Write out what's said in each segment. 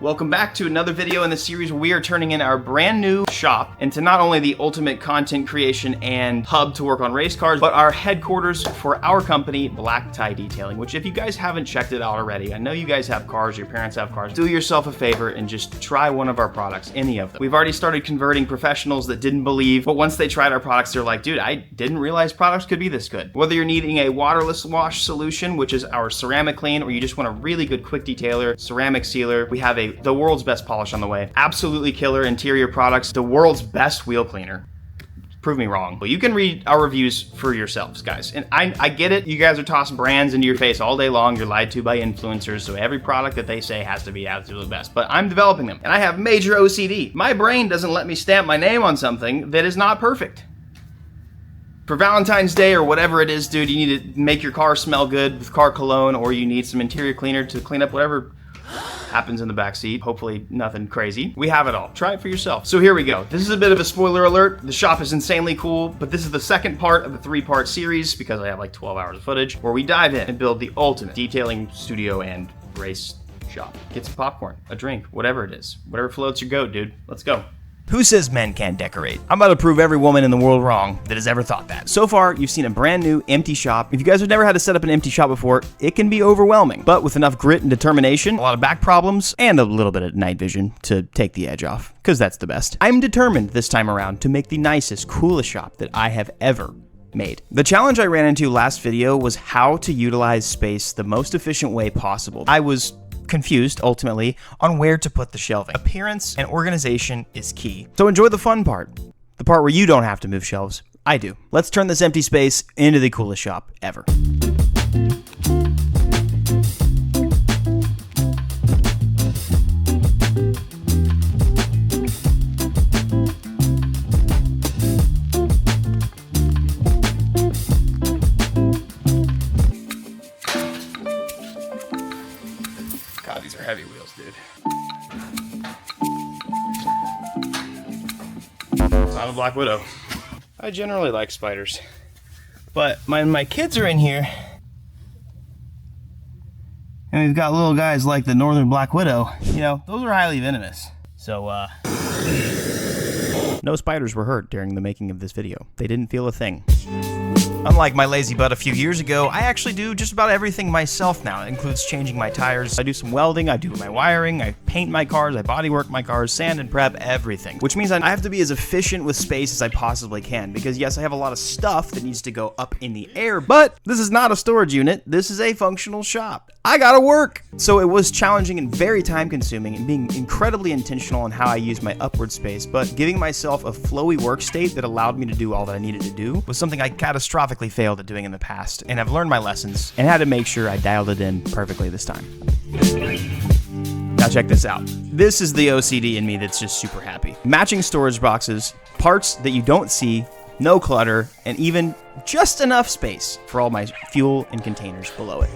Welcome back to another video in the series where we are turning in our brand new shop into not only the ultimate content creation and hub to work on race cars, but our headquarters for our company, Black Tie Detailing, which if you guys haven't checked it out already, I know you guys have cars, your parents have cars, do yourself a favor and just try one of our products, any of them. We've already started converting professionals that didn't believe, but once they tried our products, they're like, dude, I didn't realize products could be this good. Whether you're needing a waterless wash solution, which is our ceramic clean, or you just want a really good quick detailer, ceramic sealer, we have the world's best polish on the way. Absolutely killer interior products, the world's best wheel cleaner. Prove me wrong. Well, you can read our reviews for yourselves, guys. And I get it. You guys are tossing brands into your face all day long. You're lied to by influencers, so every product that they say has to be absolutely the best. But I'm developing them, and I have major OCD. My brain doesn't let me stamp my name on something that is not perfect. For Valentine's Day or whatever it is, dude, you need to make your car smell good with car cologne, or you need some interior cleaner to clean up whatever happens in the back seat. Hopefully nothing crazy. We have it all. Try it for yourself. So here we go. This is a bit of a spoiler alert. The shop is insanely cool, but this is the second part of a 3-part series because I have like 12 hours of footage where we dive in and build the ultimate detailing studio and race shop. Get some popcorn, a drink, whatever it is. Whatever floats your goat, dude. Let's go. Who says men can't decorate? I'm about to prove every woman in the world wrong that has ever thought that. So far, you've seen a brand new empty shop. If you guys have never had to set up an empty shop before, it can be overwhelming. But with enough grit and determination, a lot of back problems, and a little bit of night vision to take the edge off, because that's the best. I'm determined this time around to make the nicest, coolest shop that I have ever made. The challenge I ran into last video was how to utilize space the most efficient way possible. I was confused, ultimately, on where to put the shelving. Appearance and organization is key. So enjoy the fun part. The part where you don't have to move shelves. I do. Let's turn this empty space into the coolest shop ever. God, these are heavy wheels, dude. Not a Black Widow. I generally like spiders, but my kids are in here, and we've got little guys like the Northern Black Widow. You know, those are highly venomous. So, no spiders were hurt during the making of this video. They didn't feel a thing. Unlike my lazy butt a few years ago, I actually do just about everything myself now. It includes changing my tires, I do some welding, I do my wiring, I paint my cars, I bodywork my cars, sand and prep, everything. Which means I have to be as efficient with space as I possibly can, because yes, I have a lot of stuff that needs to go up in the air, but this is not a storage unit, this is a functional shop. I gotta work! So it was challenging and very time consuming, and being incredibly intentional in how I use my upward space, but giving myself a flowy work state that allowed me to do all that I needed to do was something I catastrophically failed at doing in the past, and I've learned my lessons and had to make sure I dialed it in perfectly this time. Now check this out. This is the OCD in me that's just super happy. Matching storage boxes, parts that you don't see, no clutter, and even just enough space for all my fuel and containers below it.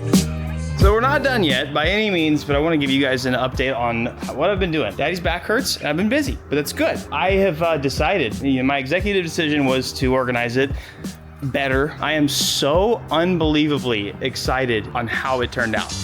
So we're not done yet by any means, but I want to give you guys an update on what I've been doing. Daddy's back hurts, and I've been busy, but that's good. I have decided, my executive decision was to organize it better. I am so unbelievably excited on how it turned out.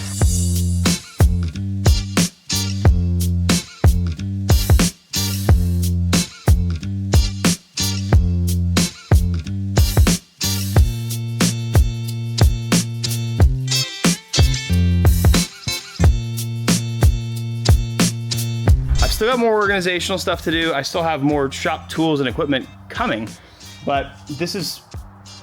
I've still got more organizational stuff to do. I still have more shop tools and equipment coming, but this is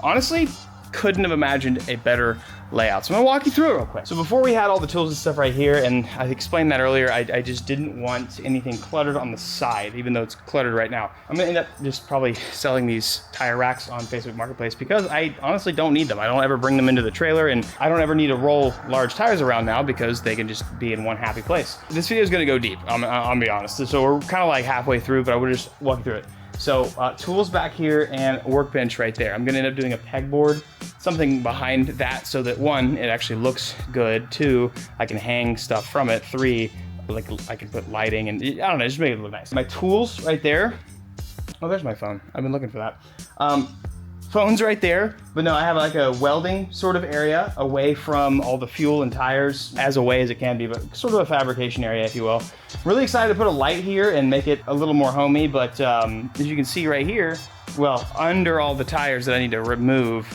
honestly, couldn't have imagined a better layout. So I'm gonna walk you through it real quick. So before we had all the tools and stuff right here, and I explained that earlier, I just didn't want anything cluttered on the side, even though it's cluttered right now. I'm gonna end up just probably selling these tire racks on Facebook Marketplace because I honestly don't need them. I don't ever bring them into the trailer, and I don't ever need to roll large tires around now because they can just be in one happy place. This video is gonna go deep, I'm gonna be honest. So we're kind of like halfway through, but I would just walk you through it. So tools back here and a workbench right there. I'm gonna end up doing a pegboard, something behind that so that 1, it actually looks good. 2, I can hang stuff from it. 3, like I can put lighting and I don't know, just make it look nice. My tools right there. Oh, there's my phone. I've been looking for that. phone's right there, but no, I have like a welding sort of area away from all the fuel and tires, as away as it can be, but sort of a fabrication area, if you will. Really excited to put a light here and make it a little more homey, but as you can see right here, well, under all the tires that I need to remove,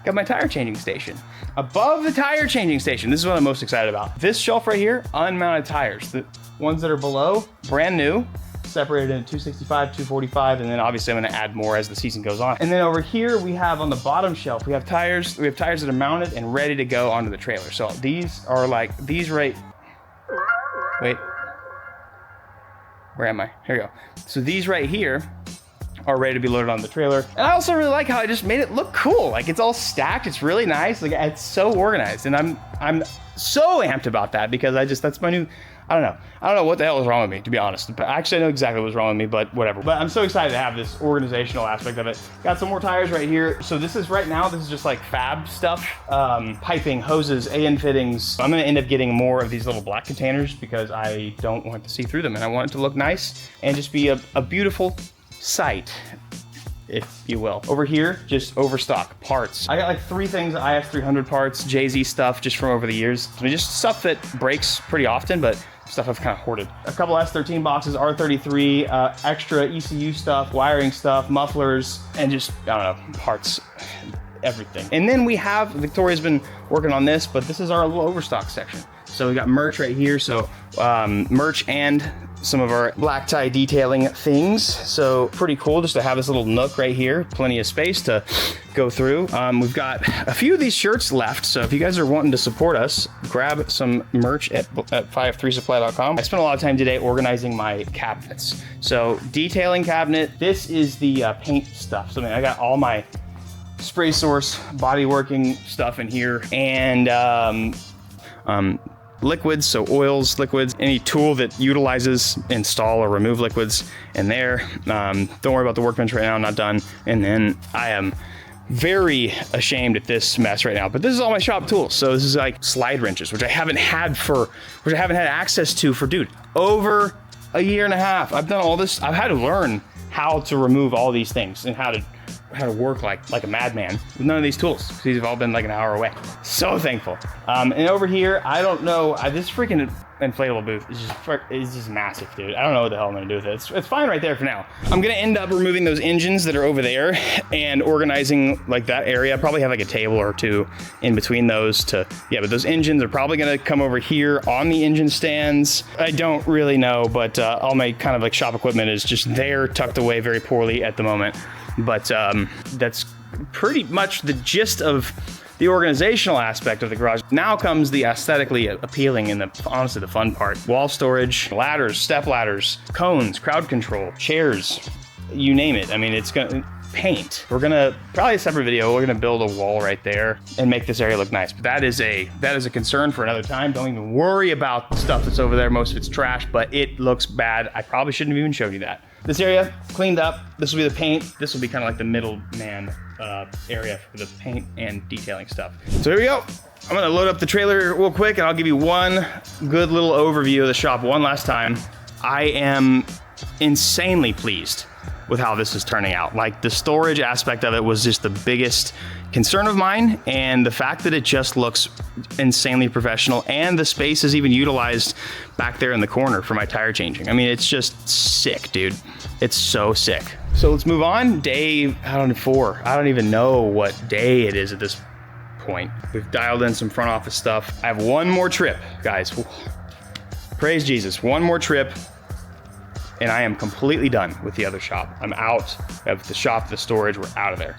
got my tire changing station. Above the tire changing station, this is what I'm most excited about. This shelf right here, unmounted tires. The ones that are below, brand new, separated into 265, 245, and then obviously I'm gonna add more as the season goes on. And then over here, we have on the bottom shelf, we have tires that are mounted and ready to go onto the trailer. So these are like, wait, where am I? Here we go. So these right here are ready to be loaded on the trailer. And I also really like how I just made it look cool. Like, it's all stacked, it's really nice. Like, it's so organized, and I'm so amped about that because that's my new, I don't know what the hell is wrong with me, to be honest. But actually, I know exactly what's wrong with me, but whatever. But I'm so excited to have this organizational aspect of it. Got some more tires right here. So this is just like fab stuff, piping, hoses, AN fittings. I'm gonna end up getting more of these little black containers because I don't want to see through them, and I want it to look nice and just be a beautiful sight, if you will. Over here, just overstock parts. I got like 3 things, IF 300 parts, JZ stuff just from over the years. I mean, just stuff that breaks pretty often, but stuff I've kind of hoarded. A couple S13 boxes, R33, extra ECU stuff, wiring stuff, mufflers, and just, I don't know, parts, everything. And then we have, Victoria's been working on this, but this is our little overstock section. So we got merch right here. So merch and some of our black tie detailing things. So pretty cool just to have this little nook right here. Plenty of space to go through. We've got a few of these shirts left. So if you guys are wanting to support us, grab some merch at 53supply.com. I spent a lot of time today organizing my cabinets. So detailing cabinet, this is the paint stuff. So I got all my spray source, body working stuff in here, and liquids, so oils, liquids, any tool that utilizes, install, or remove liquids in there. Don't worry about the workbench right now, I'm not done. And then I am very ashamed at this mess right now, but this is all my shop tools. So this is like slide wrenches, which I haven't had access to for, dude, over a year and a half. I've done all this. I've had to learn how to remove all these things and how to work like a madman with none of these tools. These have all been like an hour away. So thankful. And over here, I don't know, this freaking inflatable booth is just massive, dude. I don't know what the hell I'm gonna do with it. It's fine right there for now. I'm gonna end up removing those engines that are over there and organizing like that area. Probably have like a table or two in between those but those engines are probably gonna come over here on the engine stands. I don't really know, but all my kind of like shop equipment is just there, tucked away very poorly at the moment. But that's pretty much the gist of the organizational aspect of the garage. Now comes the aesthetically appealing and honestly the fun part. Wall storage, ladders, step ladders, cones, crowd control, chairs, you name it. I mean, it's gonna paint. We're gonna, probably a separate video, we're gonna build a wall right there and make this area look nice. But that is a concern for another time. Don't even worry about the stuff that's over there. Most of it's trash, but it looks bad. I probably shouldn't have even showed you that. This area cleaned up. This will be the paint. This will be kind of like the middleman area for the paint and detailing stuff. So here we go. I'm gonna load up the trailer real quick and I'll give you one good little overview of the shop one last time. I am insanely pleased with how this is turning out. Like, the storage aspect of it was just the biggest concern of mine, and the fact that it just looks insanely professional, and the space is even utilized back there in the corner for my tire changing. I mean, it's just sick, dude. It's so sick. So let's move on. Day, 4. I don't even know what day it is at this point. We've dialed in some front office stuff. I have one more trip, guys. Praise Jesus, one more trip, and I am completely done with the other shop. I'm out of the shop, the storage, we're out of there.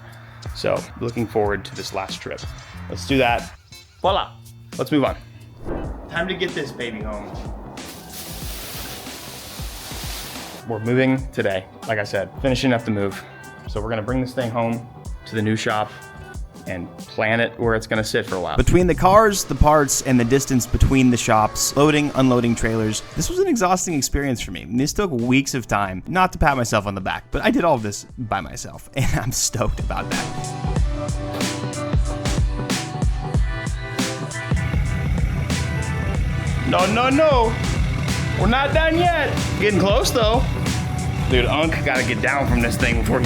So looking forward to this last trip. Let's do that. Voila, let's move on. Time to get this baby home. We're moving today, like I said, finishing up the move. So we're gonna bring this thing home to the new shop and plan it where it's gonna sit for a while. Between the cars, the parts, and the distance between the shops, loading, unloading trailers, this was an exhausting experience for me. This took weeks of time, not to pat myself on the back, but I did all of this by myself, and I'm stoked about that. No. We're not done yet. Getting close though. Dude, Unc gotta get down from this thing before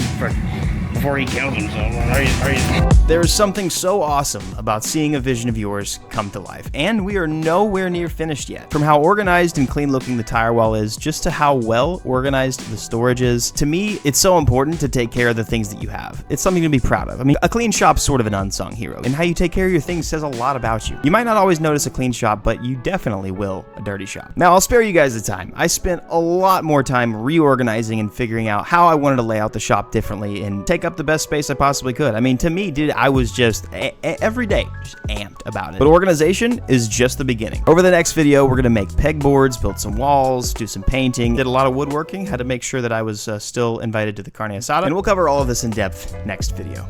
before he kills himself. There is something so awesome about seeing a vision of yours come to life, and we are nowhere near finished yet. From how organized and clean looking the tire wall is, just to how well organized the storage is, to me, it's so important to take care of the things that you have. It's something to be proud of. I mean, a clean shop's sort of an unsung hero, and how you take care of your things says a lot about you. You might not always notice a clean shop, but you definitely will a dirty shop. Now, I'll spare you guys the time. I spent a lot more time reorganizing and figuring out how I wanted to lay out the shop differently and take up the best space I possibly could. I mean, to me, dude, I was just every day just amped about it. But organization is just the beginning. Over the next video, we're gonna make pegboards, build some walls, do some painting, did a lot of woodworking, had to make sure that I was still invited to the carne asada, and we'll cover all of this in depth next video.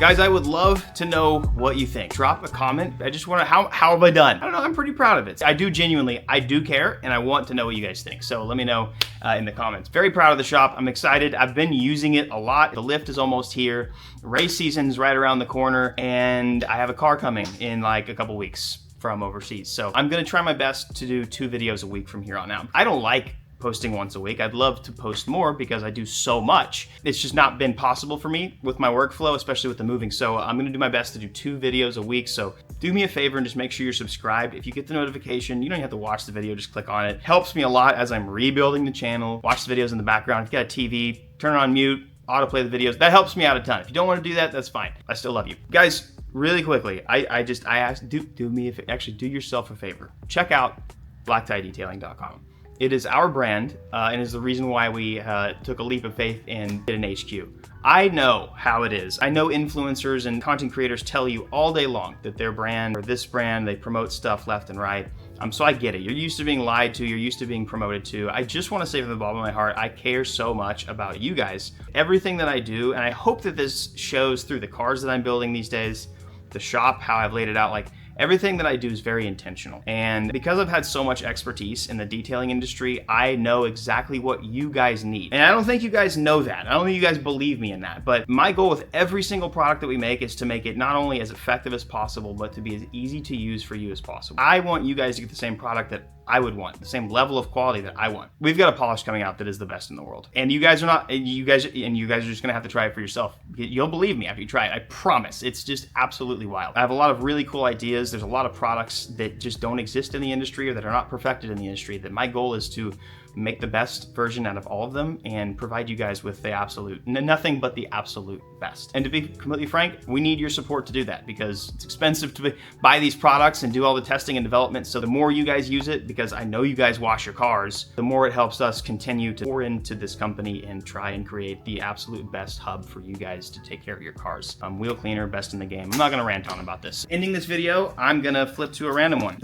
Guys, I would love to know what you think. Drop a comment. I just want to, how have I done? I don't know, I'm pretty proud of it. I do genuinely, I do care, and I want to know what you guys think. So let me know in the comments. Very proud of the shop. I'm excited. I've been using it a lot. The lift is almost here. Race season's right around the corner, and I have a car coming in like a couple weeks from overseas. So I'm gonna try my best to do 2 videos a week from here on out. I don't like posting once a week. I'd love to post more because I do so much. It's just not been possible for me with my workflow, especially with the moving. So I'm gonna do my best to do 2 videos a week. So do me a favor and just make sure you're subscribed. If you get the notification, you don't even have to watch the video, just click on it. Helps me a lot as I'm rebuilding the channel. Watch the videos in the background. If you got a TV, turn it on mute, autoplay the videos. That helps me out a ton. If you don't want to do that, that's fine. I still love you. Guys, really quickly, I asked, do yourself a favor. Check out blacktiedetailing.com. It is our brand, and is the reason why we took a leap of faith and did an HQ. I know how it is. I know influencers and content creators tell you all day long that their brand or this brand, they promote stuff left and right. So I get it. You're used to being lied to. You're used to being promoted to. I just want to say from the bottom of my heart, I care so much about you guys. Everything that I do, and I hope that this shows through the cars that I'm building these days, the shop, how I've laid it out, like everything that I do is very intentional. And because I've had so much expertise in the detailing industry, I know exactly what you guys need. And I don't think you guys know that. I don't think you guys believe me in that. But my goal with every single product that we make is to make it not only as effective as possible, but to be as easy to use for you as possible. I want you guys to get the same product that I would want, the same level of quality that I want. We've got a polish coming out that is the best in the world. And you guys are not, you guys are just gonna have to try it for yourself. You'll believe me after you try it, I promise. It's just absolutely wild. I have a lot of really cool ideas. There's a lot of products that just don't exist in the industry or that are not perfected in the industry, that my goal is to make the best version out of all of them and provide you guys with the absolute, nothing but the absolute best. And to be completely frank, we need your support to do that because it's expensive to buy these products and do all the testing and development. So the more you guys use it, because I know you guys wash your cars, the more it helps us continue to pour into this company and try and create the absolute best hub for you guys to take care of your cars. Wheel cleaner, best in the game. I'm not gonna rant on about this. Ending this video, I'm gonna flip to a random one.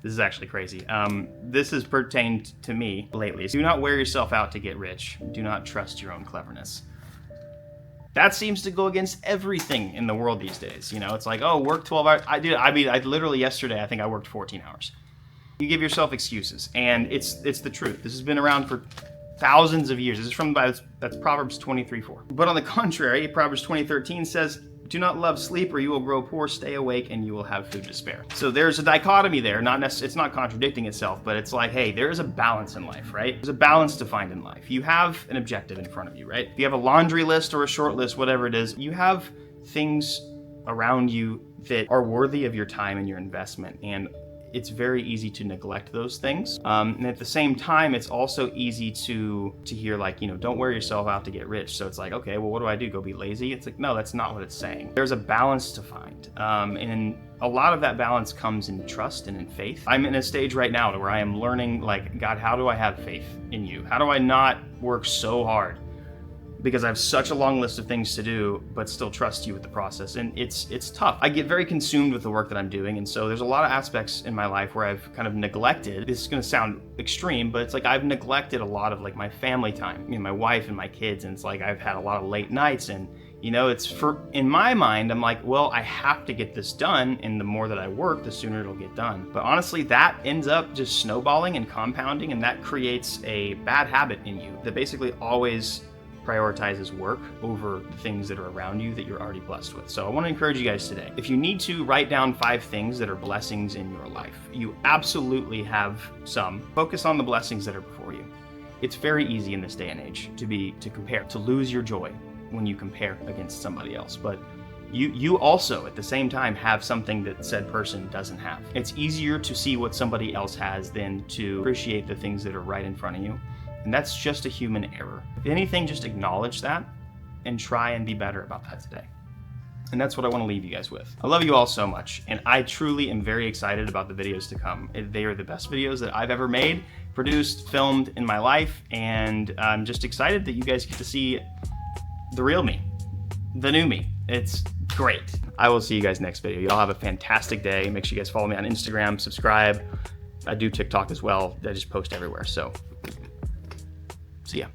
This is actually crazy. This has pertained to me lately. Do not wear yourself out to get rich. Do not trust your own cleverness. That seems to go against everything in the world these days. You know, it's like, oh, work 12 hours. I literally yesterday, I think I worked 14 hours. You give yourself excuses, and it's the truth. This has been around for thousands of years. This is from, that's Proverbs 23:4. But on the contrary, Proverbs 20:13 says, do not love sleep or you will grow poor, stay awake and you will have food to spare. So there's a dichotomy there, it's not contradicting itself, but it's like, hey, there is a balance in life, right? There's a balance to find in life. You have an objective in front of you, right? If you have a laundry list or a short list, whatever it is, you have things around you that are worthy of your time and your investment. And it's very easy to neglect those things. And at the same time, it's also easy to hear like, you know, don't wear yourself out to get rich. So it's like, okay, well, what do I do? Go be lazy? It's like, no, that's not what it's saying. There's a balance to find. And a lot of that balance comes in trust and in faith. I'm in a stage right now where I am learning like, God, how do I have faith in you? How do I not work so hard? Because I have such a long list of things to do, but still trust you with the process. And it's tough. I get very consumed with the work that I'm doing. And so there's a lot of aspects in my life where I've kind of neglected, this is gonna sound extreme, but it's like I've neglected a lot of like my family time, you know, my wife and my kids. And it's like I've had a lot of late nights and, you know, in my mind, I'm like, well, I have to get this done. And the more that I work, the sooner it'll get done. But honestly, that ends up just snowballing and compounding. And that creates a bad habit in you that basically always prioritizes work over the things that are around you that you're already blessed with. So I want to encourage you guys today, if you need to write down 5 things that are blessings in your life, you absolutely have some. Focus on the blessings that are before you. It's very easy in this day and age to compare, to lose your joy when you compare against somebody else. But you also, at the same time, have something that said person doesn't have. It's easier to see what somebody else has than to appreciate the things that are right in front of you. And that's just a human error. If anything, just acknowledge that and try and be better about that today. And that's what I want to leave you guys with. I love you all so much, and I truly am very excited about the videos to come. They are the best videos that I've ever made, produced, filmed in my life, and I'm just excited that you guys get to see the real me, the new me. It's great. I will see you guys next video. Y'all have a fantastic day. Make sure you guys follow me on Instagram, subscribe. I do TikTok as well. I just post everywhere, so see ya.